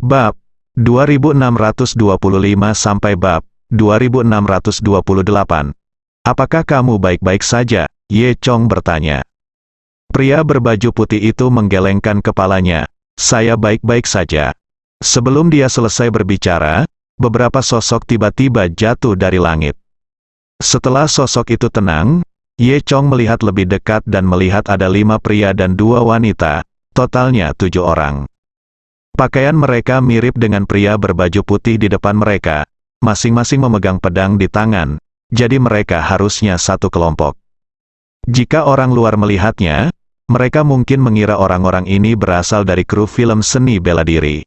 Bab 2625 sampai bab 2628. Apakah kamu baik-baik saja? Ye Chong bertanya. Pria berbaju putih itu menggelengkan kepalanya. Saya baik-baik saja. Sebelum dia selesai berbicara, beberapa sosok tiba-tiba jatuh dari langit. Setelah sosok itu tenang, Ye Chong melihat lebih dekat dan melihat ada 5 pria dan 2 wanita, totalnya 7 orang. Pakaian mereka mirip dengan pria berbaju putih di depan mereka, masing-masing memegang pedang di tangan, jadi mereka harusnya satu kelompok. Jika orang luar melihatnya, mereka mungkin mengira orang-orang ini berasal dari kru film seni bela diri.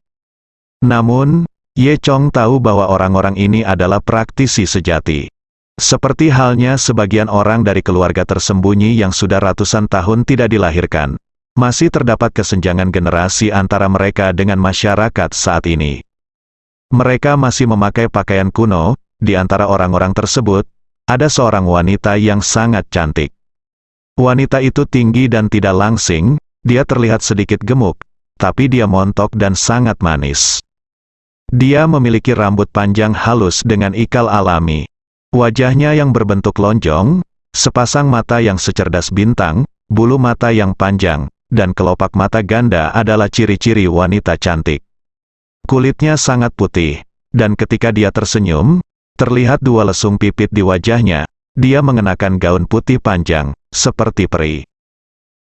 Namun, Ye Chong tahu bahwa orang-orang ini adalah praktisi sejati. Seperti halnya sebagian orang dari keluarga tersembunyi yang sudah ratusan tahun tidak dilahirkan. Masih terdapat kesenjangan generasi antara mereka dengan masyarakat saat ini. Mereka masih memakai pakaian kuno. Di antara orang-orang tersebut, ada seorang wanita yang sangat cantik. Wanita itu tinggi dan tidak langsing, dia terlihat sedikit gemuk, tapi dia montok dan sangat manis. Dia memiliki rambut panjang halus dengan ikal alami. Wajahnya yang berbentuk lonjong, sepasang mata yang secerdas bintang, bulu mata yang panjang, dan kelopak mata ganda adalah ciri-ciri wanita cantik. Kulitnya sangat putih, dan ketika dia tersenyum, terlihat 2 lesung pipit di wajahnya. Dia mengenakan gaun putih panjang, seperti peri.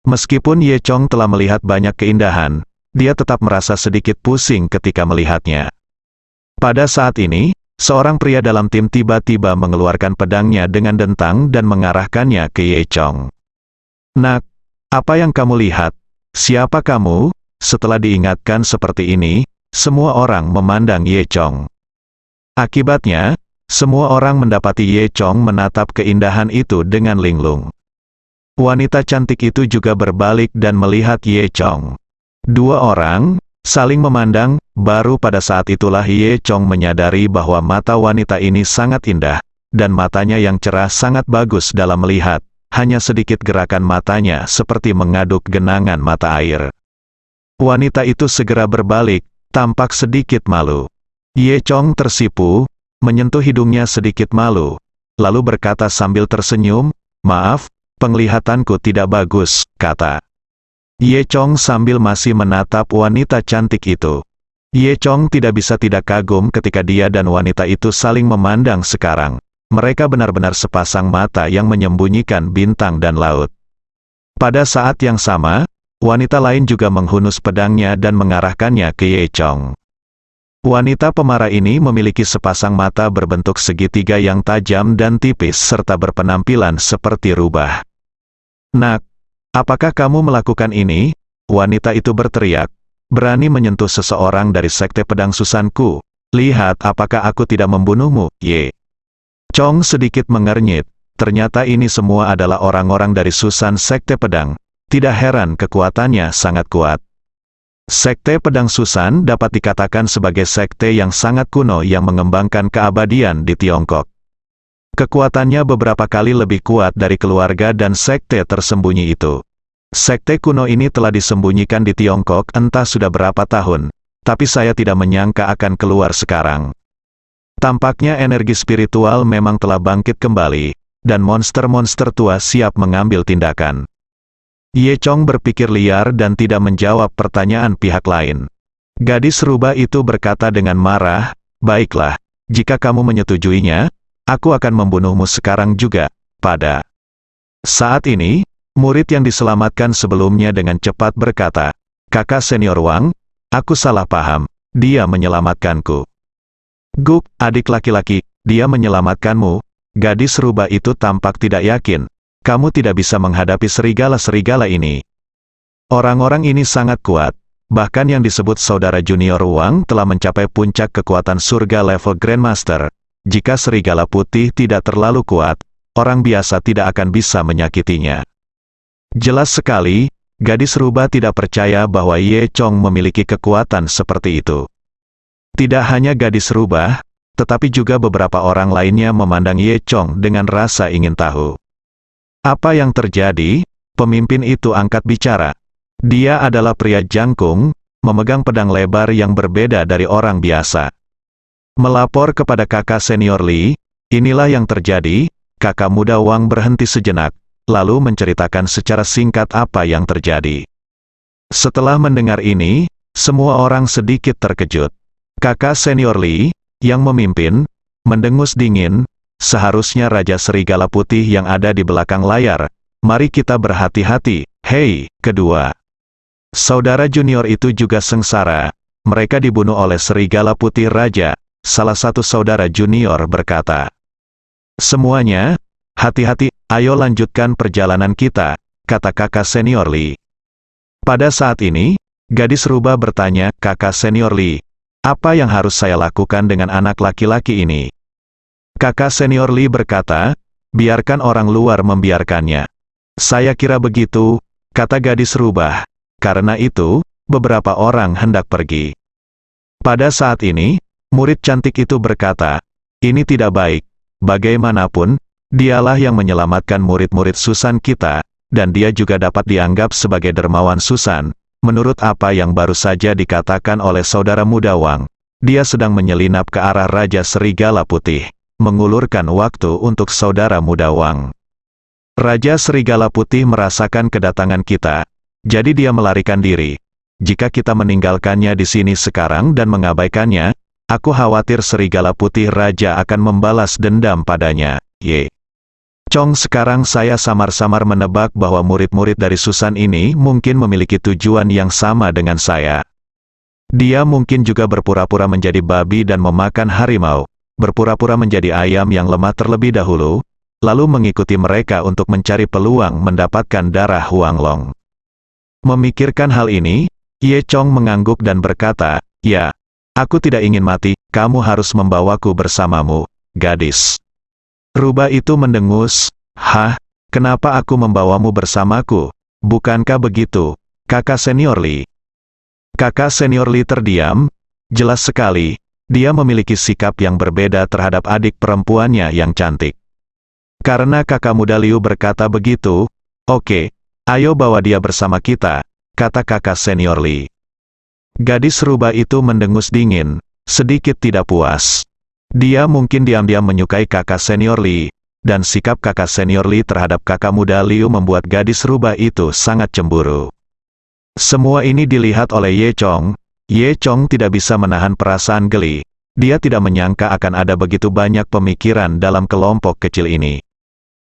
Meskipun Ye Chong telah melihat banyak keindahan, dia tetap merasa sedikit pusing ketika melihatnya. Pada saat ini, seorang pria dalam tim tiba-tiba mengeluarkan pedangnya dengan dentang dan mengarahkannya ke Ye Chong. Nak, apa yang kamu lihat? Siapa kamu? Setelah diingatkan seperti ini, semua orang memandang Ye Chong. Akibatnya, semua orang mendapati Ye Chong menatap keindahan itu dengan linglung. Wanita cantik itu juga berbalik dan melihat Ye Chong. 2 orang saling memandang, baru pada saat itulah Ye Chong menyadari bahwa mata wanita ini sangat indah, dan matanya yang cerah sangat bagus dalam melihat. Hanya sedikit gerakan matanya seperti mengaduk genangan mata air. Wanita itu segera berbalik, tampak sedikit malu. Ye Chong tersipu, menyentuh hidungnya sedikit malu, lalu berkata sambil tersenyum, "Maaf, penglihatanku tidak bagus," kata Ye Chong sambil masih menatap wanita cantik itu. Ye Chong tidak bisa tidak kagum ketika dia dan wanita itu saling memandang sekarang. Mereka benar-benar sepasang mata yang menyembunyikan bintang dan laut. Pada saat yang sama, wanita lain juga menghunus pedangnya dan mengarahkannya ke Ye Chong. Wanita pemarah ini memiliki sepasang mata berbentuk segitiga yang tajam dan tipis serta berpenampilan seperti rubah. "Nak, apakah kamu melakukan ini?" Wanita itu berteriak. "Berani menyentuh seseorang dari sekte pedang Susanku. Lihat apakah aku tidak membunuhmu." Ye Chong sedikit mengernyit, ternyata ini semua adalah orang-orang dari Susan Sekte Pedang. Tidak heran kekuatannya sangat kuat. Sekte Pedang Susan dapat dikatakan sebagai sekte yang sangat kuno yang mengembangkan keabadian di Tiongkok. Kekuatannya beberapa kali lebih kuat dari keluarga dan sekte tersembunyi itu. Sekte kuno ini telah disembunyikan di Tiongkok entah sudah berapa tahun, tapi saya tidak menyangka akan keluar sekarang. Tampaknya energi spiritual memang telah bangkit kembali, dan monster-monster tua siap mengambil tindakan. Ye Chong berpikir liar dan tidak menjawab pertanyaan pihak lain. Gadis rubah itu berkata dengan marah, "Baiklah, jika kamu menyetujuinya, aku akan membunuhmu sekarang juga." Pada saat ini, murid yang diselamatkan sebelumnya dengan cepat berkata, "Kakak senior Wang, aku salah paham, dia menyelamatkanku." "Guk, adik laki-laki, dia menyelamatkanmu." Gadis rubah itu tampak tidak yakin. "Kamu tidak bisa menghadapi serigala-serigala ini. Orang-orang ini sangat kuat. Bahkan yang disebut saudara junior Wang telah mencapai puncak kekuatan surga level Grandmaster. Jika serigala putih tidak terlalu kuat, orang biasa tidak akan bisa menyakitinya." Jelas sekali, gadis rubah tidak percaya bahwa Ye Chong memiliki kekuatan seperti itu. Tidak hanya gadis rubah, tetapi juga beberapa orang lainnya memandang Ye Chong dengan rasa ingin tahu. "Apa yang terjadi?" Pemimpin itu angkat bicara. "Dia adalah pria jangkung, memegang pedang lebar yang berbeda dari orang biasa. Melapor kepada kakak senior Li, inilah yang terjadi. Kakak muda Wang berhenti sejenak, lalu menceritakan secara singkat apa yang terjadi. Setelah mendengar ini, semua orang sedikit terkejut. Kakak senior Li, yang memimpin, mendengus dingin, seharusnya Raja Serigala Putih yang ada di belakang layar. Mari kita berhati-hati, hei, kedua. Saudara junior itu juga sengsara, mereka dibunuh oleh Serigala Putih Raja, salah satu saudara junior berkata. Semuanya, hati-hati, ayo lanjutkan perjalanan kita, kata kakak senior Li. Pada saat ini, gadis rubah bertanya, kakak senior Li, apa yang harus saya lakukan dengan anak laki-laki ini? Kakak senior Li berkata, biarkan orang luar membiarkannya. Saya kira begitu, kata gadis rubah. Karena itu, beberapa orang hendak pergi. Pada saat ini, murid cantik itu berkata, ini tidak baik. Bagaimanapun, dialah yang menyelamatkan murid-murid Susan kita, dan dia juga dapat dianggap sebagai dermawan Susan. Menurut apa yang baru saja dikatakan oleh saudara muda Wang, dia sedang menyelinap ke arah Raja Serigala Putih, mengulurkan waktu untuk saudara muda Wang. Raja Serigala Putih merasakan kedatangan kita, jadi dia melarikan diri. Jika kita meninggalkannya di sini sekarang dan mengabaikannya, aku khawatir Serigala Putih Raja akan membalas dendam padanya. Ye. Chong, sekarang saya samar-samar menebak bahwa murid-murid dari Susan ini mungkin memiliki tujuan yang sama dengan saya. Dia mungkin juga berpura-pura menjadi babi dan memakan harimau, berpura-pura menjadi ayam yang lemah terlebih dahulu, lalu mengikuti mereka untuk mencari peluang mendapatkan darah Huanglong. Memikirkan hal ini, Ye Chong mengangguk dan berkata, ya, aku tidak ingin mati, kamu harus membawaku bersamamu, gadis. Rubah itu mendengus, hah, kenapa aku membawamu bersamaku? Bukankah begitu, kakak senior Li? Kakak senior Li terdiam, jelas sekali, dia memiliki sikap yang berbeda terhadap adik perempuannya yang cantik. Karena kakak muda Liu berkata begitu, oke, ayo bawa dia bersama kita, kata kakak senior Li. Gadis rubah itu mendengus dingin, sedikit tidak puas. Dia mungkin diam-diam menyukai kakak senior Li, dan sikap kakak senior Li terhadap kakak muda Liu membuat gadis rubah itu sangat cemburu. Semua ini dilihat oleh Ye Chong. Ye Chong tidak bisa menahan perasaan geli. Dia tidak menyangka akan ada begitu banyak pemikiran dalam kelompok kecil ini.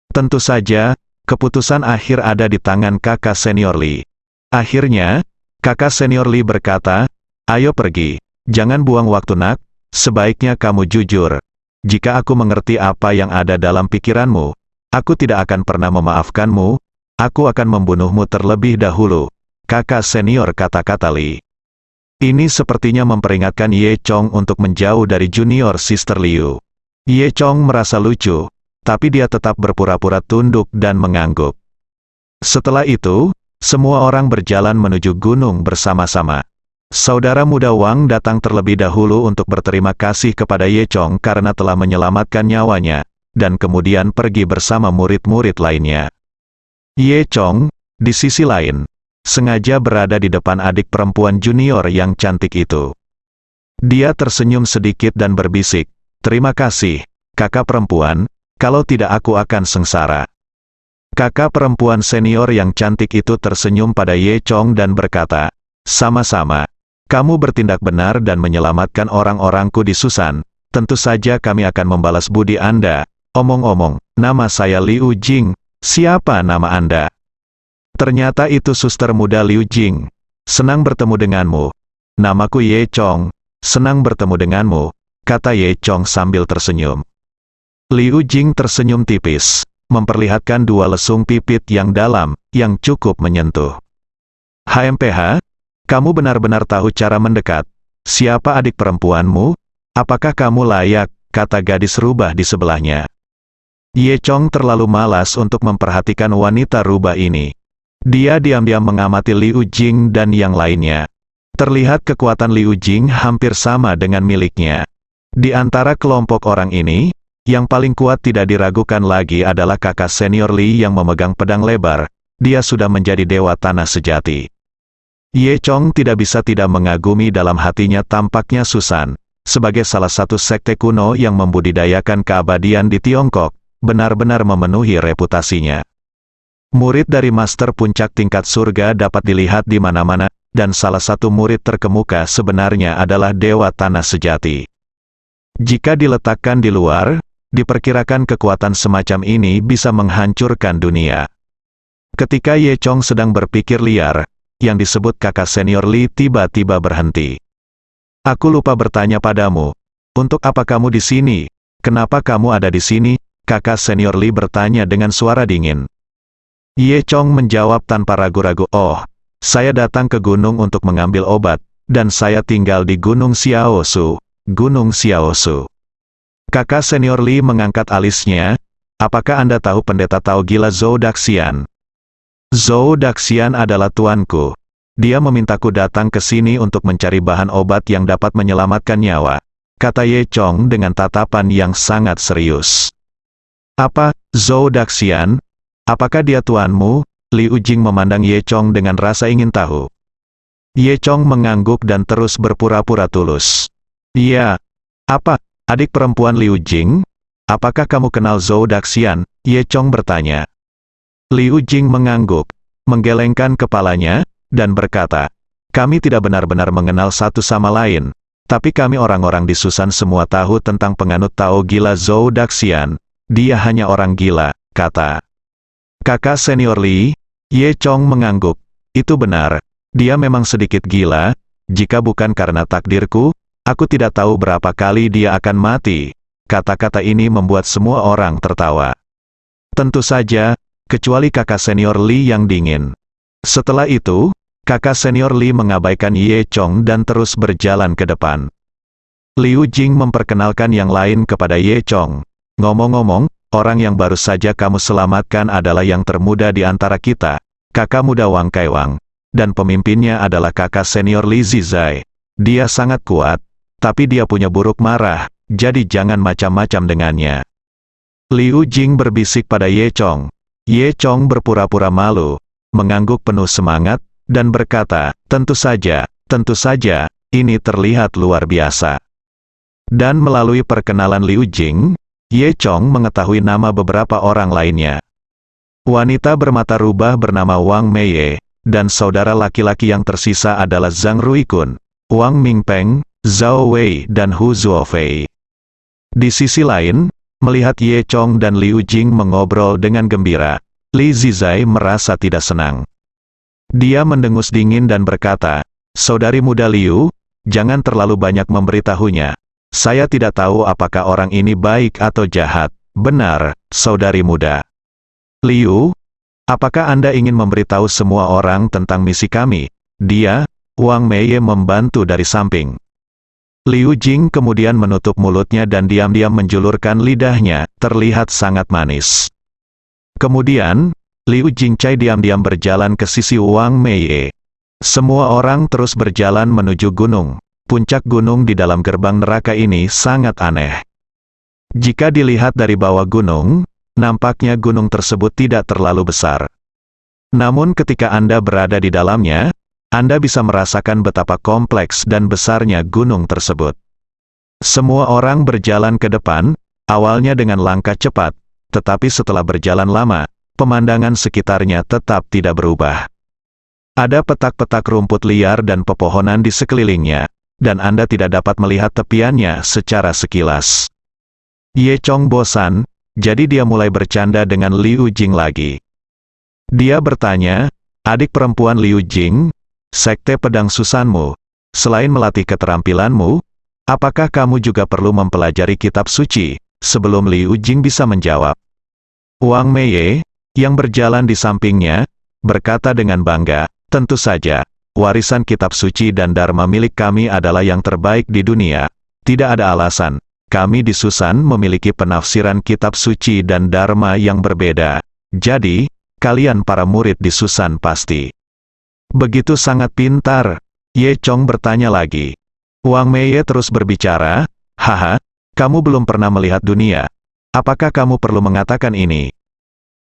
Tentu saja, keputusan akhir ada di tangan kakak senior Li. Akhirnya, kakak senior Li berkata, ayo pergi, jangan buang waktu nak, sebaiknya kamu jujur. Jika aku mengerti apa yang ada dalam pikiranmu, aku tidak akan pernah memaafkanmu, aku akan membunuhmu terlebih dahulu. Kakak senior kata-kata Li. Ini sepertinya memperingatkan Ye Chong untuk menjauh dari junior sister Liu. Ye Chong merasa lucu, tapi dia tetap berpura-pura tunduk dan mengangguk. Setelah itu, semua orang berjalan menuju gunung bersama-sama. Saudara muda Wang datang terlebih dahulu untuk berterima kasih kepada Ye Chong karena telah menyelamatkan nyawanya, dan kemudian pergi bersama murid-murid lainnya. Ye Chong, di sisi lain, sengaja berada di depan adik perempuan junior yang cantik itu. Dia tersenyum sedikit dan berbisik, terima kasih, kakak perempuan, kalau tidak aku akan sengsara. Kakak perempuan senior yang cantik itu tersenyum pada Ye Chong dan berkata, sama-sama, kamu bertindak benar dan menyelamatkan orang-orangku di Susan, tentu saja kami akan membalas budi Anda. Omong-omong, nama saya Liu Jing, siapa nama Anda? Ternyata itu suster muda Liu Jing. Senang bertemu denganmu. Namaku Ye Chong. Senang bertemu denganmu, kata Ye Chong sambil tersenyum. Liu Jing tersenyum tipis, memperlihatkan dua lesung pipit yang dalam, yang cukup menyentuh. HMPH, kamu benar-benar tahu cara mendekat. Siapa adik perempuanmu? Apakah kamu layak, kata gadis rubah di sebelahnya. Ye Chong terlalu malas untuk memperhatikan wanita rubah ini. Dia diam-diam mengamati Liu Jing dan yang lainnya. Terlihat kekuatan Liu Jing hampir sama dengan miliknya. Di antara kelompok orang ini, yang paling kuat tidak diragukan lagi adalah kakak senior Li yang memegang pedang lebar. Dia sudah menjadi dewa tanah sejati. Ye Chong tidak bisa tidak mengagumi dalam hatinya tampaknya Susan, sebagai salah satu sekte kuno yang membudidayakan keabadian di Tiongkok, benar-benar memenuhi reputasinya. Murid dari master puncak tingkat surga dapat dilihat di mana-mana, dan salah satu murid terkemuka sebenarnya adalah Dewa Tanah Sejati. Jika diletakkan di luar, diperkirakan kekuatan semacam ini bisa menghancurkan dunia. Ketika Ye Chong sedang berpikir liar, yang disebut kakak senior Li tiba-tiba berhenti. Aku lupa bertanya padamu, untuk apa kamu di sini? Kenapa kamu ada di sini? Kakak senior Li bertanya dengan suara dingin. Ye Chong menjawab tanpa ragu-ragu, oh, saya datang ke gunung untuk mengambil obat, dan saya tinggal di Gunung Xiaosu. Gunung Xiaosu. Kakak senior Li mengangkat alisnya, apakah Anda tahu pendeta Tao gila Zhou Daxian? Zhou Daxian adalah tuanku. Dia memintaku datang ke sini untuk mencari bahan obat yang dapat menyelamatkan nyawa, kata Ye Chong dengan tatapan yang sangat serius. Apa, Zhou Daxian? Apakah dia tuanmu? Liu Jing memandang Ye Chong dengan rasa ingin tahu. Ye Chong mengangguk dan terus berpura-pura tulus. Iya. Apa, adik perempuan Liu Jing? Apakah kamu kenal Zhou Daxian? Ye Chong bertanya. Liu Jing mengangguk, menggelengkan kepalanya, dan berkata, kami tidak benar-benar mengenal satu sama lain, tapi kami orang-orang di Susan semua tahu tentang penganut Tao gila Zhou Daxian. Dia hanya orang gila, kata kakak senior Li. Ye Chong mengangguk. Itu benar, dia memang sedikit gila. Jika bukan karena takdirku, aku tidak tahu berapa kali dia akan mati. Kata-kata ini membuat semua orang tertawa. Tentu saja, kecuali kakak senior Li yang dingin. Setelah itu, kakak senior Li mengabaikan Ye Chong dan terus berjalan ke depan. Liu Jing memperkenalkan yang lain kepada Ye Chong. Ngomong-ngomong, orang yang baru saja kamu selamatkan adalah yang termuda di antara kita, kakak muda Wang Kaiwang, dan pemimpinnya adalah kakak senior Li Zizai. Dia sangat kuat, tapi dia punya buruk marah, jadi jangan macam-macam dengannya. Liu Jing berbisik pada Ye Chong. Ye Chong berpura-pura malu, mengangguk penuh semangat, dan berkata, tentu saja, ini terlihat luar biasa. Dan melalui perkenalan Liu Jing, Ye Chong mengetahui nama beberapa orang lainnya. Wanita bermata rubah bernama Wang Meiye, dan saudara laki-laki yang tersisa adalah Zhang Ruikun, Wang Mingpeng, Zhao Wei dan Hu Zuofei. Di sisi lain, melihat Ye Chong dan Liu Jing mengobrol dengan gembira, Li Zizai merasa tidak senang. Dia mendengus dingin dan berkata, saudari muda Liu, jangan terlalu banyak memberitahunya. Saya tidak tahu apakah orang ini baik atau jahat. Benar, saudari muda. Liu, apakah Anda ingin memberitahu semua orang tentang misi kami? Dia, Wang Meiye membantu dari samping. Liu Jing kemudian menutup mulutnya dan diam-diam menjulurkan lidahnya, terlihat sangat manis. Kemudian, Liu Jingcai diam-diam berjalan ke sisi Wang Meiye. Semua orang terus berjalan menuju gunung. Puncak gunung di dalam gerbang neraka ini sangat aneh. Jika dilihat dari bawah gunung, nampaknya gunung tersebut tidak terlalu besar. Namun ketika Anda berada di dalamnya, Anda bisa merasakan betapa kompleks dan besarnya gunung tersebut. Semua orang berjalan ke depan, awalnya dengan langkah cepat, tetapi setelah berjalan lama, pemandangan sekitarnya tetap tidak berubah. Ada petak-petak rumput liar dan pepohonan di sekelilingnya, dan Anda tidak dapat melihat tepiannya secara sekilas. Ye Chong bosan, jadi dia mulai bercanda dengan Liu Jing lagi. Dia bertanya, adik perempuan Liu Jing, sekte pedang Susanmu, selain melatih keterampilanmu, apakah kamu juga perlu mempelajari kitab suci? Sebelum Liu Jing bisa menjawab, Wang Meiye, yang berjalan di sampingnya, berkata dengan bangga, tentu saja, warisan kitab suci dan dharma milik kami adalah yang terbaik di dunia. Tidak ada alasan, kami di Susan memiliki penafsiran kitab suci dan dharma yang berbeda. Jadi, kalian para murid di Susan pasti begitu sangat pintar. Ye Chong bertanya lagi. Wang Meiye terus berbicara, haha, kamu belum pernah melihat dunia. Apakah kamu perlu mengatakan ini?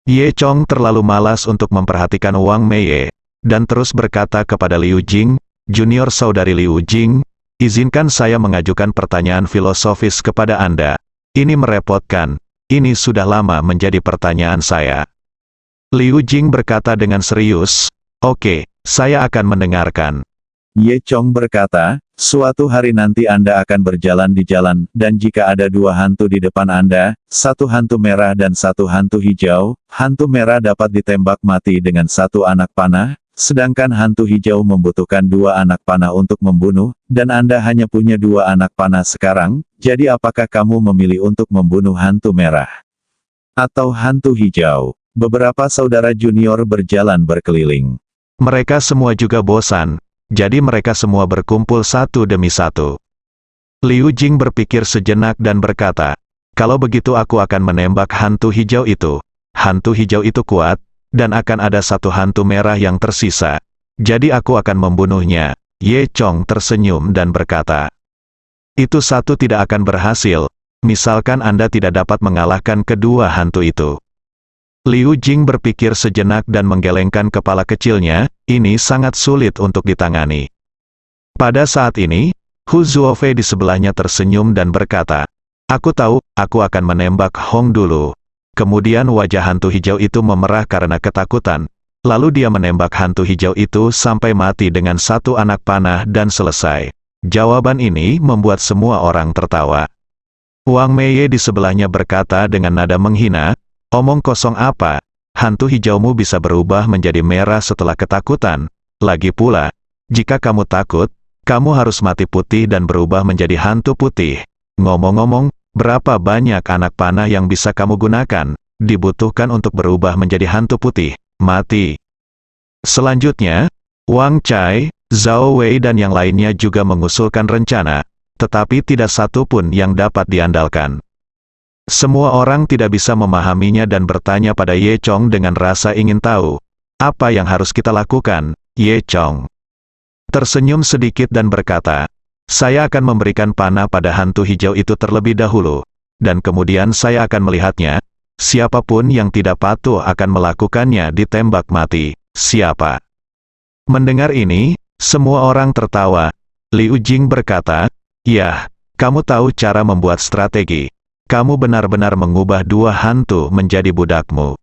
Ye Chong terlalu malas untuk memperhatikan Wang Meiye. dan terus berkata kepada Liu Jing, "Junior saudari Liu Jing, izinkan saya mengajukan pertanyaan filosofis kepada Anda. Ini merepotkan, ini sudah lama menjadi pertanyaan saya." Liu Jing berkata dengan serius, "Oke, saya akan mendengarkan." Ye Chong berkata, "Suatu hari nanti Anda akan berjalan di jalan, dan jika ada dua hantu di depan Anda, satu hantu merah dan satu hantu hijau, hantu merah dapat ditembak mati dengan satu anak panah, sedangkan hantu hijau membutuhkan dua anak panah untuk membunuh, dan Anda hanya punya dua anak panah sekarang, jadi apakah kamu memilih untuk membunuh hantu merah atau hantu hijau?" Beberapa saudara junior berjalan berkeliling. Mereka semua juga bosan, jadi mereka semua berkumpul satu demi satu. Liu Jing berpikir sejenak dan berkata, "Kalau begitu aku akan menembak hantu hijau itu. Hantu hijau itu kuat, dan akan ada satu hantu merah yang tersisa. Jadi aku akan membunuhnya." Ye Chong tersenyum dan berkata, "Itu satu tidak akan berhasil, misalkan Anda tidak dapat mengalahkan kedua hantu itu." Liu Jing berpikir sejenak dan menggelengkan kepala kecilnya, ini sangat sulit untuk ditangani. Pada saat ini, Hu Zuofei di sebelahnya tersenyum dan berkata, "Aku tahu, aku akan menembak Hong dulu." Kemudian wajah hantu hijau itu memerah karena ketakutan, lalu dia menembak hantu hijau itu sampai mati dengan satu anak panah dan selesai. Jawaban ini membuat semua orang tertawa. Wang Meiye di sebelahnya berkata dengan nada menghina, "Omong kosong apa? Hantu hijaumu bisa berubah menjadi merah setelah ketakutan. Lagi pula, jika kamu takut, kamu harus mati putih dan berubah menjadi hantu putih. Ngomong-ngomong, berapa banyak anak panah yang bisa kamu gunakan, dibutuhkan untuk berubah menjadi hantu putih? Mati." Selanjutnya, Wang Chai, Zhao Wei dan yang lainnya juga mengusulkan rencana, tetapi tidak satu pun yang dapat diandalkan. Semua orang tidak bisa memahaminya dan bertanya pada Ye Chong dengan rasa ingin tahu. "Apa yang harus kita lakukan, Ye Chong?" Tersenyum sedikit dan berkata, "Saya akan memberikan panah pada hantu hijau itu terlebih dahulu, dan kemudian saya akan melihatnya. Siapapun yang tidak patuh akan melakukannya ditembak mati." "Siapa?" Mendengar ini, semua orang tertawa. Liu Jing berkata, "Yah, kamu tahu cara membuat strategi. Kamu benar-benar mengubah dua hantu menjadi budakmu."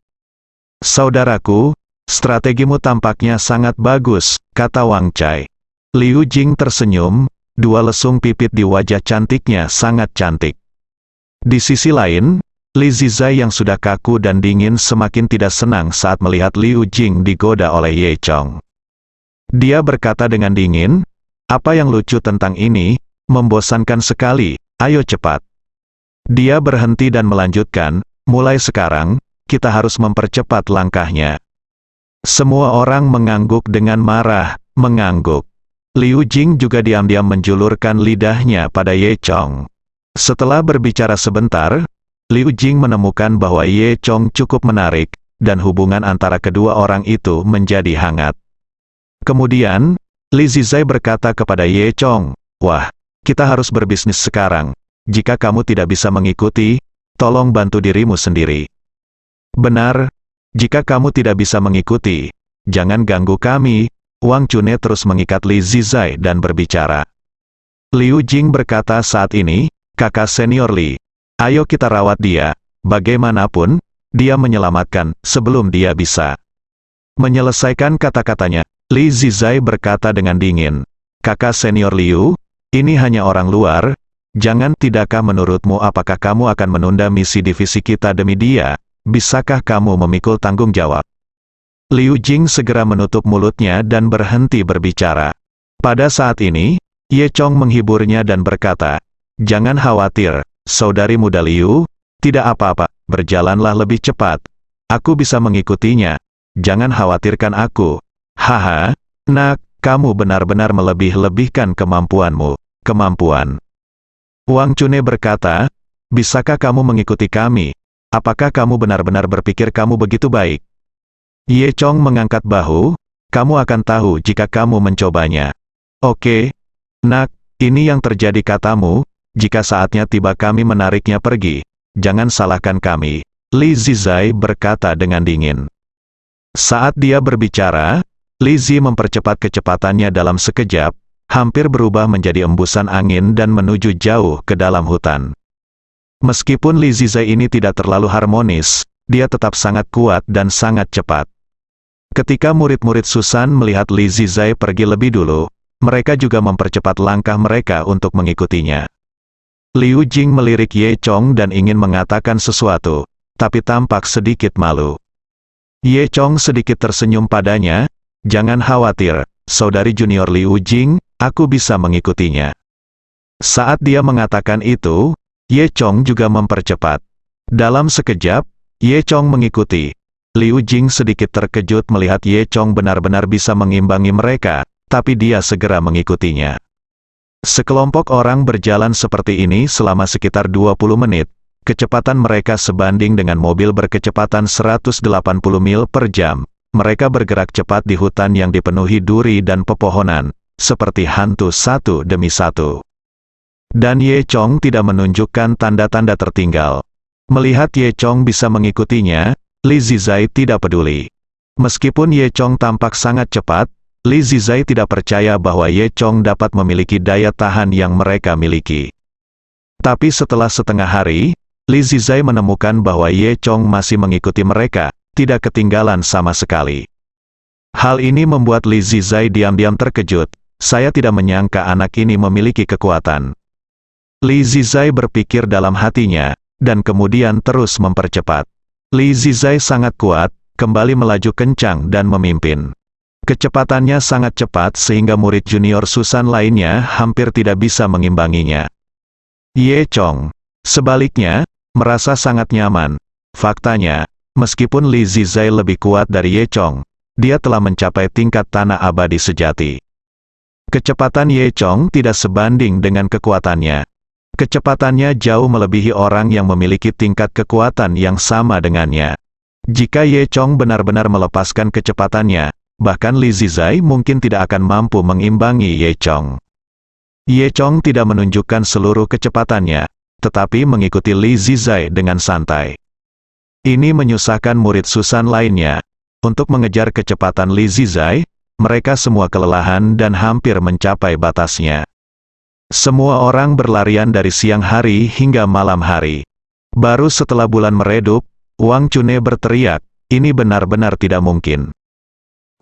"Saudaraku, strategimu tampaknya sangat bagus," kata Wang Chai. Liu Jing tersenyum, dua lesung pipit di wajah cantiknya sangat cantik. Di sisi lain, Li Zizai yang sudah kaku dan dingin semakin tidak senang saat melihat Liu Jing digoda oleh Ye Chong. Dia berkata dengan dingin, "Apa yang lucu tentang ini? Membosankan sekali, ayo cepat." Dia berhenti dan melanjutkan, "Mulai sekarang, kita harus mempercepat langkahnya." Semua orang mengangguk dengan marah, mengangguk. Liu Jing juga diam-diam menjulurkan lidahnya pada Ye Chong. Setelah berbicara sebentar, Liu Jing menemukan bahwa Ye Chong cukup menarik, dan hubungan antara kedua orang itu menjadi hangat. Kemudian, Li Zizai berkata kepada Ye Chong, "Wah, kita harus berbisnis sekarang. Jika kamu tidak bisa mengikuti, tolong bantu dirimu sendiri." "Benar, jika kamu tidak bisa mengikuti, jangan ganggu kami." Wang Chunye terus mengikat Li Zizai dan berbicara. Liu Jing berkata saat ini, "Kakak senior Li, ayo kita rawat dia. Bagaimanapun, dia menyelamatkan sebelum dia bisa." Menyelesaikan kata-katanya, Li Zizai berkata dengan dingin, "Kakak senior Liu, ini hanya orang luar. Jangan, tidakkah menurutmu apakah kamu akan menunda misi divisi kita demi dia? Bisakah kamu memikul tanggung jawab?" Liu Jing segera menutup mulutnya dan berhenti berbicara. Pada saat ini, Ye Chong menghiburnya dan berkata, "Jangan khawatir, saudari muda Liu, tidak apa-apa, berjalanlah lebih cepat. Aku bisa mengikutinya. Jangan khawatirkan aku." "Haha, nak, kamu benar-benar melebih-lebihkan kemampuanmu." "Kemampuan?" Wang Chunye berkata, "Bisakah kamu mengikuti kami? Apakah kamu benar-benar berpikir kamu begitu baik?" Ye Chong mengangkat bahu, "Kamu akan tahu jika kamu mencobanya." "Oke, nak, ini yang terjadi katamu, jika saatnya tiba kami menariknya pergi. Jangan salahkan kami." Li Zizai berkata dengan dingin. Saat dia berbicara, Li Zi mempercepat kecepatannya dalam sekejap, hampir berubah menjadi embusan angin dan menuju jauh ke dalam hutan. Meskipun Li Zizai ini tidak terlalu harmonis, dia tetap sangat kuat dan sangat cepat. Ketika murid-murid Susan melihat Li Zizai pergi lebih dulu, mereka juga mempercepat langkah mereka untuk mengikutinya. Liu Jing melirik Ye Chong dan ingin mengatakan sesuatu, tapi tampak sedikit malu. Ye Chong sedikit tersenyum padanya. Jangan khawatir, saudari junior Liu Jing, aku bisa mengikutinya. Saat dia mengatakan itu, Ye Chong juga mempercepat. Dalam sekejap, Ye Chong mengikuti. Liu Jing sedikit terkejut melihat Ye Chong benar-benar bisa mengimbangi mereka, tapi dia segera mengikutinya. Sekelompok orang berjalan seperti ini selama sekitar 20 menit. Kecepatan mereka sebanding dengan mobil berkecepatan 180 mil per jam. Mereka bergerak cepat di hutan yang dipenuhi duri dan pepohonan, seperti hantu satu demi satu. Dan Ye Chong tidak menunjukkan tanda-tanda tertinggal. Melihat Ye Chong bisa mengikutinya, Li Zizai tidak peduli. Meskipun Ye Chong tampak sangat cepat, Li Zizai tidak percaya bahwa Ye Chong dapat memiliki daya tahan yang mereka miliki. Tapi setelah setengah hari, Li Zizai menemukan bahwa Ye Chong masih mengikuti mereka, tidak ketinggalan sama sekali. Hal ini membuat Li Zizai diam-diam terkejut. Saya tidak menyangka anak ini memiliki kekuatan. Li Zizai berpikir dalam hatinya, dan kemudian terus mempercepat. Li Zizai sangat kuat, kembali melaju kencang dan memimpin. Kecepatannya sangat cepat sehingga murid junior Susan lainnya hampir tidak bisa mengimbanginya. Ye Chong, sebaliknya, merasa sangat nyaman. Faktanya, meskipun Li Zizai lebih kuat dari Ye Chong, dia telah mencapai tingkat tanah abadi sejati. Kecepatan Ye Chong tidak sebanding dengan kekuatannya. Kecepatannya jauh melebihi orang yang memiliki tingkat kekuatan yang sama dengannya. Jika Ye Chong benar-benar melepaskan kecepatannya, bahkan Li Zizai mungkin tidak akan mampu mengimbangi Ye Chong. Ye Chong tidak menunjukkan seluruh kecepatannya, tetapi mengikuti Li Zizai dengan santai. Ini menyusahkan murid Susan lainnya. Untuk mengejar kecepatan Li Zizai, mereka semua kelelahan dan hampir mencapai batasnya. Semua orang berlarian dari siang hari hingga malam hari. Baru setelah bulan meredup, Wang Chun'e berteriak, ini benar-benar tidak mungkin.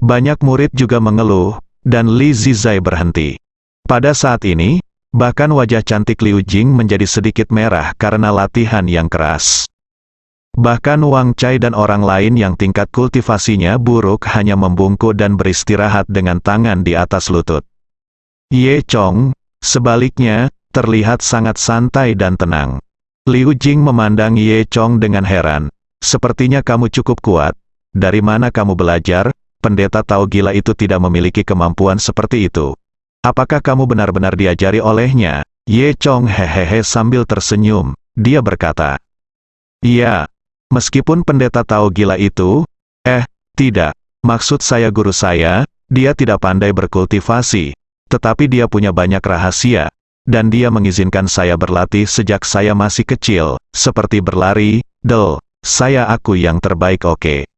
Banyak murid juga mengeluh, dan Li Zizai berhenti. Pada saat ini, bahkan wajah cantik Liu Jing menjadi sedikit merah karena latihan yang keras. Bahkan Wang Cai dan orang lain yang tingkat kultivasinya buruk hanya membungkuk dan beristirahat dengan tangan di atas lutut. Ye Chong, sebaliknya, terlihat sangat santai dan tenang. Liu Jing memandang Ye Chong dengan heran. Sepertinya kamu cukup kuat. Dari mana kamu belajar? Pendeta tahu gila itu tidak memiliki kemampuan seperti itu. Apakah kamu benar-benar diajari olehnya? Ye Chong hehehe sambil tersenyum. Dia berkata, iya. Meskipun pendeta tahu gila itu, tidak, maksud saya guru saya, dia tidak pandai berkultivasi, tetapi dia punya banyak rahasia, dan dia mengizinkan saya berlatih sejak saya masih kecil, seperti berlari, saya aku yang terbaik oke.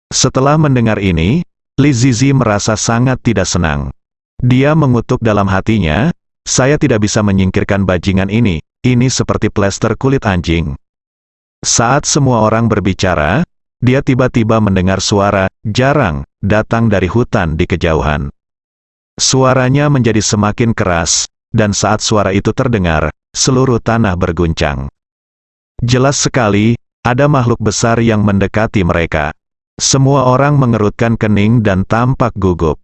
Setelah mendengar ini, Li Zizi merasa sangat tidak senang. Dia mengutuk dalam hatinya, saya tidak bisa menyingkirkan bajingan ini seperti plester kulit anjing. Saat semua orang berbicara, dia tiba-tiba mendengar suara, jarang, datang dari hutan di kejauhan. Suaranya menjadi semakin keras, dan saat suara itu terdengar, seluruh tanah berguncang. Jelas sekali, ada makhluk besar yang mendekati mereka. Semua orang mengerutkan kening dan tampak gugup.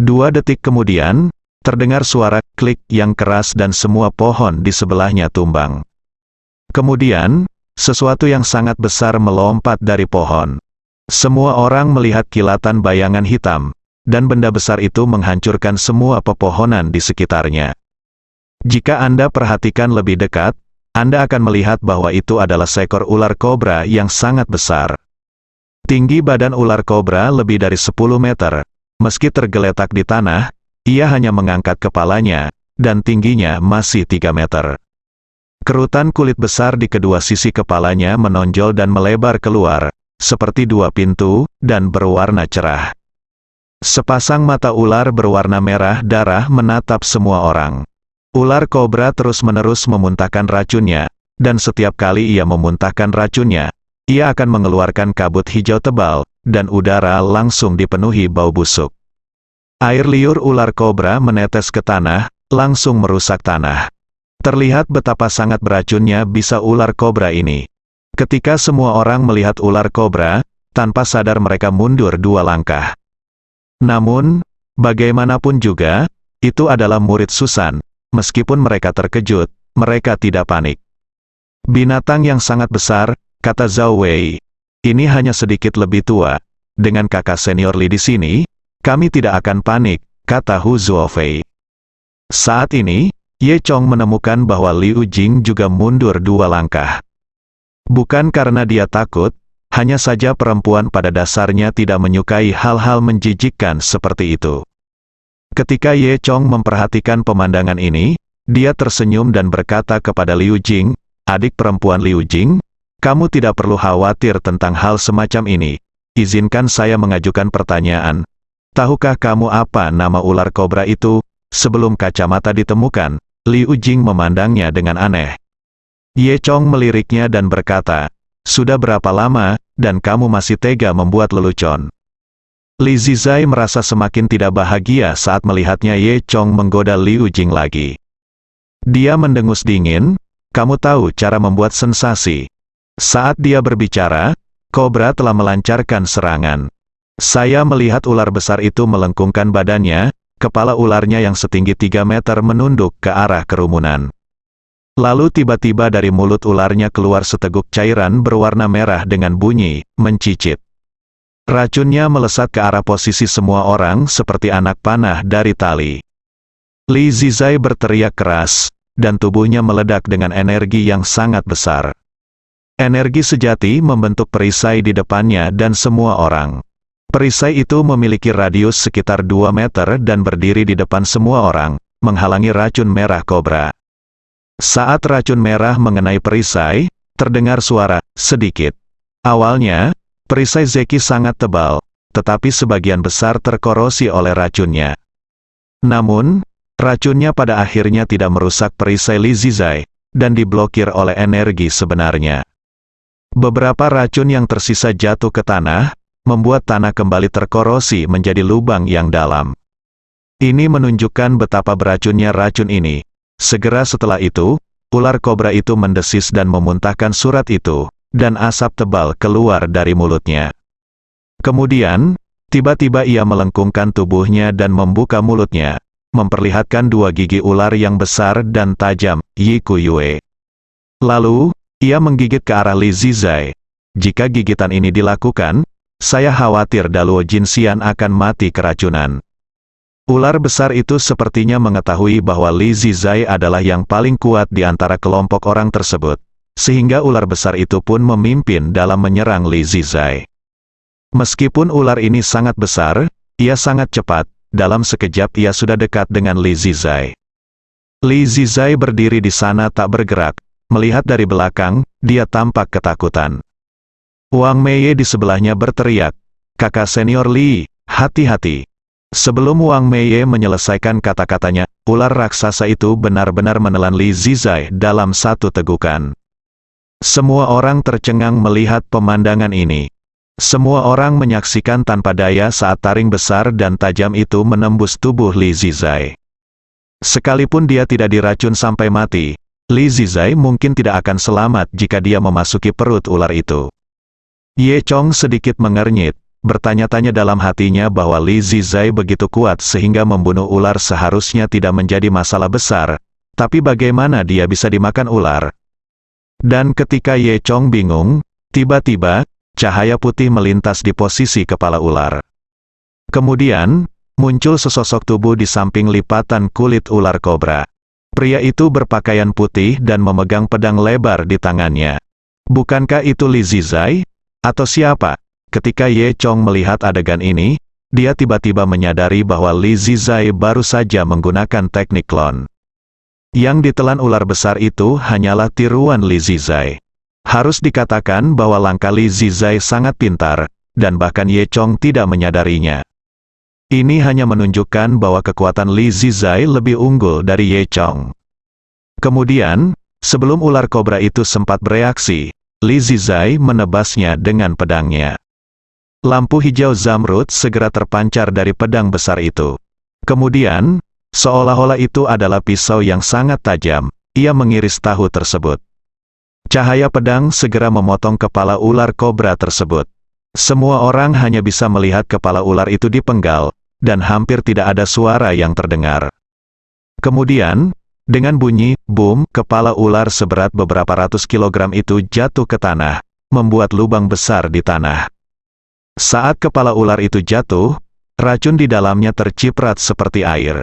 2 detik kemudian, terdengar suara klik yang keras dan semua pohon di sebelahnya tumbang. Kemudian, sesuatu yang sangat besar melompat dari pohon. Semua orang melihat kilatan bayangan hitam, dan benda besar itu menghancurkan semua pepohonan di sekitarnya. Jika Anda perhatikan lebih dekat, Anda akan melihat bahwa itu adalah seekor ular kobra yang sangat besar. Tinggi badan ular kobra lebih dari 10 meter. Meski tergeletak di tanah, ia hanya mengangkat kepalanya, dan tingginya masih 3 meter. Kerutan kulit besar di kedua sisi kepalanya menonjol dan melebar keluar, seperti 2 pintu, dan berwarna cerah. Sepasang mata ular berwarna merah darah menatap semua orang. Ular kobra terus-menerus memuntahkan racunnya, dan setiap kali ia memuntahkan racunnya, ia akan mengeluarkan kabut hijau tebal, dan udara langsung dipenuhi bau busuk. Air liur ular kobra menetes ke tanah, langsung merusak tanah. Terlihat betapa sangat beracunnya bisa ular kobra ini. Ketika semua orang melihat ular kobra, tanpa sadar mereka mundur 2 langkah. Namun, bagaimanapun juga, itu adalah murid Susan. Meskipun mereka terkejut, mereka tidak panik. Binatang yang sangat besar, kata Zhao Wei. Ini hanya sedikit lebih tua. Dengan kakak senior Li di sini, kami tidak akan panik, kata Hu Zuofei. Saat ini, Ye Chong menemukan bahwa Liu Jing juga mundur 2 langkah. Bukan karena dia takut, hanya saja perempuan pada dasarnya tidak menyukai hal-hal menjijikkan seperti itu. Ketika Ye Chong memperhatikan pemandangan ini, dia tersenyum dan berkata kepada Liu Jing, "Adik perempuan Liu Jing, kamu tidak perlu khawatir tentang hal semacam ini. Izinkan saya mengajukan pertanyaan. Tahukah kamu apa nama ular kobra itu?" Sebelum kacamata ditemukan, Liu Jing memandangnya dengan aneh. Ye Chong meliriknya dan berkata, "Sudah berapa lama, dan kamu masih tega membuat lelucon?" Li Zizai merasa semakin tidak bahagia saat melihatnya Ye Chong menggoda Liu Jing lagi. Dia mendengus dingin, "Kamu tahu cara membuat sensasi." Saat dia berbicara, kobra telah melancarkan serangan. Saya melihat ular besar itu melengkungkan badannya, kepala ularnya yang setinggi 3 meter menunduk ke arah kerumunan. Lalu tiba-tiba dari mulut ularnya keluar seteguk cairan berwarna merah dengan bunyi, mencicit. Racunnya melesat ke arah posisi semua orang seperti anak panah dari tali. Li Zizai berteriak keras, dan tubuhnya meledak dengan energi yang sangat besar. Energi sejati membentuk perisai di depannya dan semua orang. Perisai itu memiliki radius sekitar 2 meter dan berdiri di depan semua orang, menghalangi racun merah kobra. Saat racun merah mengenai perisai, terdengar suara, sedikit. Awalnya, perisai Zeki sangat tebal, tetapi sebagian besar terkorosi oleh racunnya. Namun, racunnya pada akhirnya tidak merusak perisai Li Zizai, dan diblokir oleh energi sebenarnya. Beberapa racun yang tersisa jatuh ke tanah, membuat tanah kembali terkorosi menjadi lubang yang dalam. Ini menunjukkan betapa beracunnya racun ini. Segera setelah itu, ular kobra itu mendesis dan memuntahkan surat itu, dan asap tebal keluar dari mulutnya. Kemudian, tiba-tiba ia melengkungkan tubuhnya dan membuka mulutnya, memperlihatkan 2 gigi ular yang besar dan tajam, Yi Kuyue. Lalu, ia menggigit ke arah Li Zizai. Jika gigitan ini dilakukan, saya khawatir Daluo Jinxian akan mati keracunan. Ular besar itu sepertinya mengetahui bahwa Li Zizai adalah yang paling kuat di antara kelompok orang tersebut, sehingga ular besar itu pun memimpin dalam menyerang Li Zizai. Meskipun ular ini sangat besar, ia sangat cepat, dalam sekejap ia sudah dekat dengan Li Zizai. Li Zizai berdiri di sana tak bergerak, melihat dari belakang, dia tampak ketakutan. Wang Meiye di sebelahnya berteriak, "Kakak senior Li, hati-hati." Sebelum Wang Meiye menyelesaikan kata-katanya, ular raksasa itu benar-benar menelan Li Zizai dalam satu tegukan. Semua orang tercengang melihat pemandangan ini. Semua orang menyaksikan tanpa daya saat taring besar dan tajam itu menembus tubuh Li Zizai. Sekalipun dia tidak diracun sampai mati, Li Zizai mungkin tidak akan selamat jika dia memasuki perut ular itu. Ye Chong sedikit mengernyit, bertanya-tanya dalam hatinya bahwa Li Zizai begitu kuat sehingga membunuh ular seharusnya tidak menjadi masalah besar, tapi bagaimana dia bisa dimakan ular? Dan ketika Ye Chong bingung, tiba-tiba, cahaya putih melintas di posisi kepala ular. Kemudian, muncul sesosok tubuh di samping lipatan kulit ular kobra. Pria itu berpakaian putih dan memegang pedang lebar di tangannya. Bukankah itu Li Zizai? Atau siapa? Ketika Ye Chong melihat adegan ini, dia tiba-tiba menyadari bahwa Li Zizai baru saja menggunakan teknik klon. Yang ditelan ular besar itu hanyalah tiruan Li Zizai. Harus dikatakan bahwa langkah Li Zizai sangat pintar, dan bahkan Ye Chong tidak menyadarinya. Ini hanya menunjukkan bahwa kekuatan Li Zizai lebih unggul dari Ye Chong. Kemudian, sebelum ular kobra itu sempat bereaksi, Li Zizai menebasnya dengan pedangnya. Lampu hijau zamrud segera terpancar dari pedang besar itu. Kemudian, seolah-olah itu adalah pisau yang sangat tajam, ia mengiris tahu tersebut. Cahaya pedang segera memotong kepala ular kobra tersebut. Semua orang hanya bisa melihat kepala ular itu dipenggal, dan hampir tidak ada suara yang terdengar. Kemudian, dengan bunyi, boom, kepala ular seberat beberapa ratus kilogram itu jatuh ke tanah, membuat lubang besar di tanah. Saat kepala ular itu jatuh, racun di dalamnya terciprat seperti air.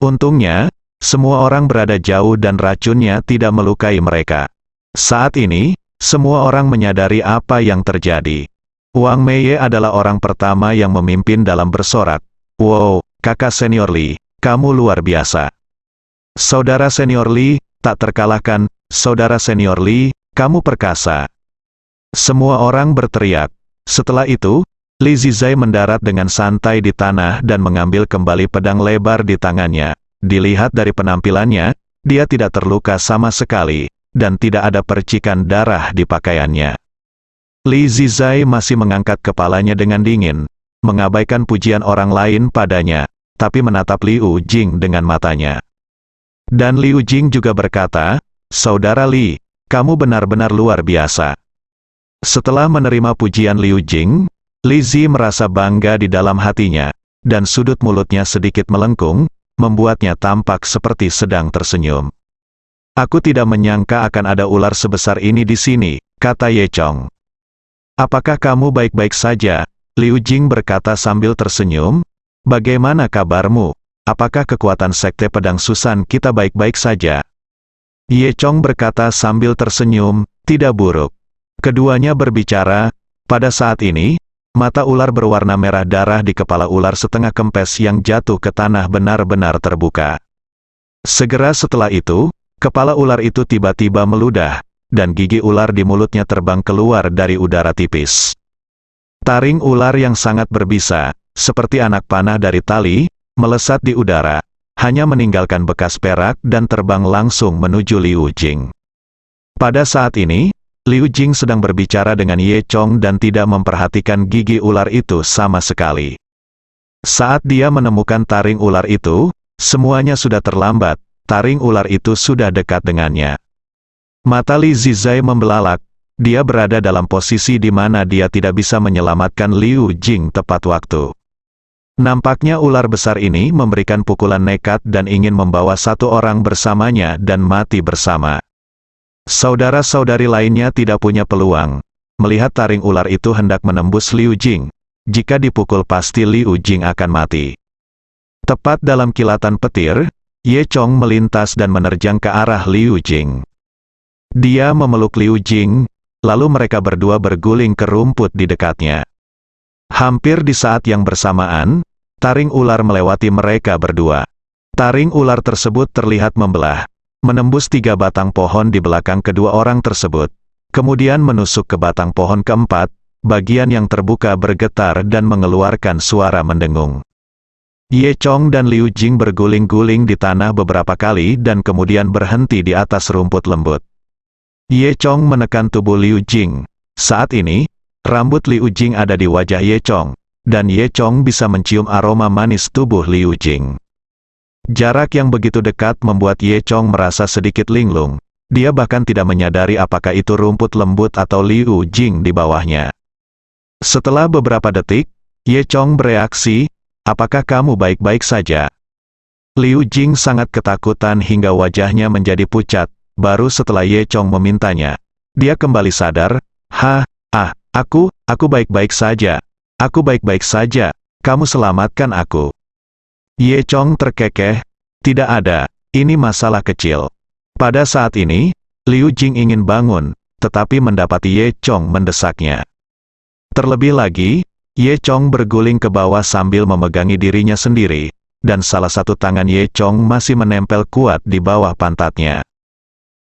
Untungnya, semua orang berada jauh dan racunnya tidak melukai mereka. Saat ini, semua orang menyadari apa yang terjadi. Wang Meiye adalah orang pertama yang memimpin dalam bersorak. Wow, kakak senior Li, kamu luar biasa. Saudara senior Li, tak terkalahkan, saudara senior Li, kamu perkasa. Semua orang berteriak. Setelah itu, Li Zizai mendarat dengan santai di tanah dan mengambil kembali pedang lebar di tangannya. Dilihat dari penampilannya, dia tidak terluka sama sekali, dan tidak ada percikan darah di pakaiannya. Li Zizai masih mengangkat kepalanya dengan dingin, mengabaikan pujian orang lain padanya, tapi menatap Liu Jing dengan matanya. Dan Liu Jing juga berkata, "Saudara Li, kamu benar-benar luar biasa." Setelah menerima pujian Liu Jing, Li Zi merasa bangga di dalam hatinya, dan sudut mulutnya sedikit melengkung, membuatnya tampak seperti sedang tersenyum. "Aku tidak menyangka akan ada ular sebesar ini di sini," kata Ye Chong. "Apakah kamu baik-baik saja?" Liu Jing berkata sambil tersenyum. "Bagaimana kabarmu? Apakah kekuatan Sekte Pedang Susan kita baik-baik saja?" Ye Chong berkata sambil tersenyum, "Tidak buruk." Keduanya berbicara. Pada saat ini, mata ular berwarna merah darah di kepala ular setengah kempes yang jatuh ke tanah benar-benar terbuka. Segera setelah itu, kepala ular itu tiba-tiba meludah, dan gigi ular di mulutnya terbang keluar dari udara tipis. Taring ular yang sangat berbisa, seperti anak panah dari tali, melesat di udara, hanya meninggalkan bekas perak dan terbang langsung menuju Liu Jing. Pada saat ini, Liu Jing sedang berbicara dengan Ye Chong dan tidak memperhatikan gigi ular itu sama sekali. Saat dia menemukan taring ular itu, semuanya sudah terlambat, taring ular itu sudah dekat dengannya. Mata Li Zizai membelalak, dia berada dalam posisi di mana dia tidak bisa menyelamatkan Liu Jing tepat waktu. Nampaknya ular besar ini memberikan pukulan nekat dan ingin membawa satu orang bersamanya dan mati bersama. Saudara-saudari lainnya tidak punya peluang. Melihat taring ular itu hendak menembus Liu Jing, jika dipukul pasti Liu Jing akan mati. Tepat dalam kilatan petir, Ye Chong melintas dan menerjang ke arah Liu Jing. Dia memeluk Liu Jing, lalu mereka berdua berguling ke rumput di dekatnya. Hampir di saat yang bersamaan, taring ular melewati mereka berdua. Taring ular tersebut terlihat membelah, menembus 3 batang pohon di belakang kedua orang tersebut, kemudian menusuk ke batang pohon keempat, bagian yang terbuka bergetar dan mengeluarkan suara mendengung. Ye Chong dan Liu Jing berguling-guling di tanah beberapa kali dan kemudian berhenti di atas rumput lembut. Ye Chong menekan tubuh Liu Jing. Saat ini, rambut Liu Jing ada di wajah Ye Chong, dan Ye Chong bisa mencium aroma manis tubuh Liu Jing. Jarak yang begitu dekat membuat Ye Chong merasa sedikit linglung. Dia bahkan tidak menyadari apakah itu rumput lembut atau Liu Jing di bawahnya. Setelah beberapa detik, Ye Chong bereaksi, "Apakah kamu baik-baik saja?" Liu Jing sangat ketakutan hingga wajahnya menjadi pucat. Baru setelah Ye Chong memintanya, dia kembali sadar. Aku baik-baik saja. Aku baik-baik saja. Kamu selamatkan aku." Ye Chong terkekeh, "Tidak ada, ini masalah kecil." Pada saat ini, Liu Jing ingin bangun, tetapi mendapati Ye Chong mendesaknya. Terlebih lagi, Ye Chong berguling ke bawah sambil memegangi dirinya sendiri, dan salah satu tangan Ye Chong masih menempel kuat di bawah pantatnya.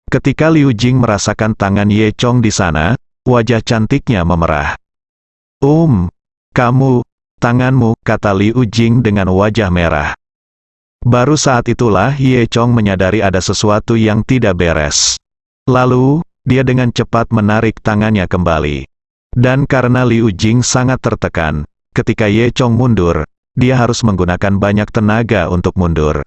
Ketika Liu Jing merasakan tangan Ye Chong di sana, wajah cantiknya memerah. tanganmu, kata Liu Jing dengan wajah merah. Baru saat itulah Ye Chong menyadari ada sesuatu yang tidak beres. Lalu, dia dengan cepat menarik tangannya kembali. Dan karena Liu Jing sangat tertekan, ketika Ye Chong mundur, dia harus menggunakan banyak tenaga untuk mundur.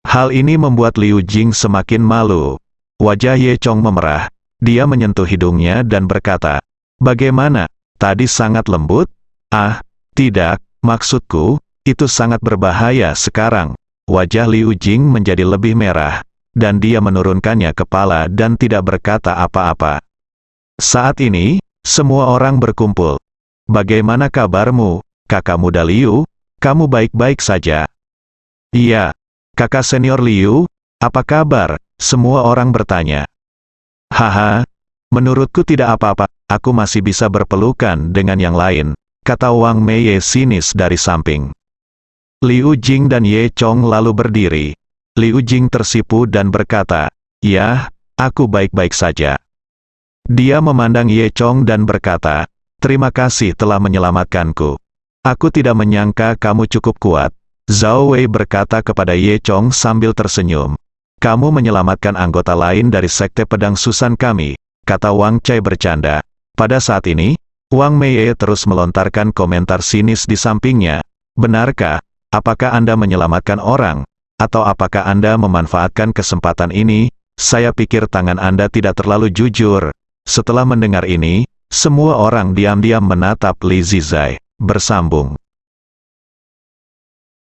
Hal ini membuat Liu Jing semakin malu. Wajah Ye Chong memerah, dia menyentuh hidungnya dan berkata, "Bagaimana? Tadi sangat lembut?" "Ah, tidak, maksudku, itu sangat berbahaya sekarang." Wajah Liu Jing menjadi lebih merah, dan dia menurunkannya kepala dan tidak berkata apa-apa. Saat ini, semua orang berkumpul. "Bagaimana kabarmu, kakak muda Liu? Kamu baik-baik saja?" "Iya, kakak senior Liu, apa kabar?" semua orang bertanya. "Haha, menurutku tidak apa-apa, aku masih bisa berpelukan dengan yang lain," kata Wang Mei sinis dari samping. Liu Jing dan Ye Chong lalu berdiri. Liu Jing tersipu dan berkata, "Yah, aku baik-baik saja." Dia memandang Ye Chong dan berkata, "Terima kasih telah menyelamatkanku. Aku tidak menyangka kamu cukup kuat." Zhao Wei berkata kepada Ye Chong sambil tersenyum. "Kamu menyelamatkan anggota lain dari sekte pedang Susan kami," kata Wang Chai bercanda. Pada saat ini, Wang Mei terus melontarkan komentar sinis di sampingnya. "Benarkah? Apakah Anda menyelamatkan orang? Atau apakah Anda memanfaatkan kesempatan ini? Saya pikir tangan Anda tidak terlalu jujur." Setelah mendengar ini, semua orang diam-diam menatap Li Zizai. Bersambung.